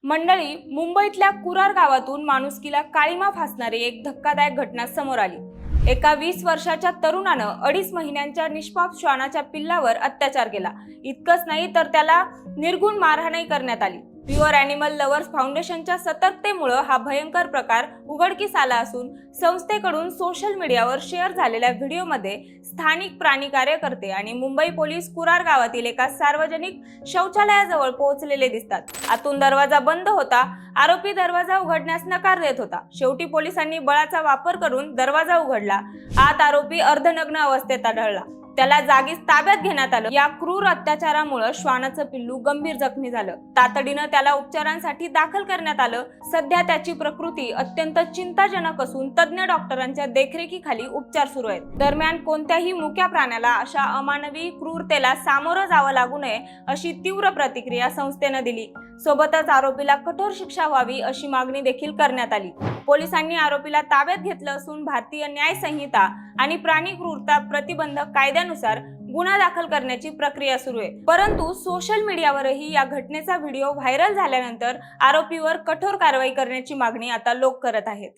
मंडळी, मुंबईतल्या कुरार गावातून माणुसकीला काळीमा फासणारी एक धक्कादायक घटना समोर आली। एका 20 वर्षाच्या तरुणानं 2.5 महिन्यांच्या निष्पाप श्वानाच्या पिल्लावर अत्याचार केला। इतकंच नाही तर त्याला निर्घृण मारहाणही करण्यात आली। प्युअर ॲनिमल लव्हर्स फाउंडेशनच्या सतर्कतेमुळे हा भयंकर प्रकार उघडकीस आला असून संस्थेकडून सोशल मीडियावर शेअर झालेल्या व्हिडिओमध्ये स्थानिक प्राणी कार्यकर्ते आणि मुंबई पोलीस कुरार गावातील एका सार्वजनिक शौचालयाजवळ पोहोचलेले दिसतात। आतून दरवाजा बंद होता। आरोपी दरवाजा उघडण्यास नकार देत होता। शेवटी पोलिसांनी बळाचा वापर करून दरवाजा उघडला। आत आरोपी अर्धनग्न अवस्थेत आढळला। त्याला जागीच ताब्यात घेण्यात आलं। या क्रूर अत्याचारामुळे श्वानाचं पिल्लू गंभीर जखमी झालं। तातडीनं त्याला उपचारांसाठी दाखल करण्यात आलं। सध्या त्याची प्रकृती अत्यंत चिंताजनक असून तज्ञ डॉक्टरांच्या देखरेखीखाली उपचार सुरू आहेत। दरम्यान कोणत्याही मुक्या प्राण्याला अशा अमानवी क्रूरतेला सामोरं जावं लागू नये अशी तीव्र प्रतिक्रिया संस्थेनं दिली। सोबतच आरोपीला कठोर शिक्षा व्हावी अशी मागणी देखील करण्यात आली। पोलिसांनी आरोपीला ताब्यात घेतलं असून भारतीय न्याय संहिता आणि प्राणी क्रूरता प्रतिबंधक कायद्यानुसार गुन्हा दाखल करण्याची प्रक्रिया सुरू आहे। परंतु सोशल मीडियावरही या घटनेचा व्हिडिओ व्हायरल झाल्यानंतर आरोपीवर कठोर कारवाई करण्याची मागणी आता लोक करत आहेत।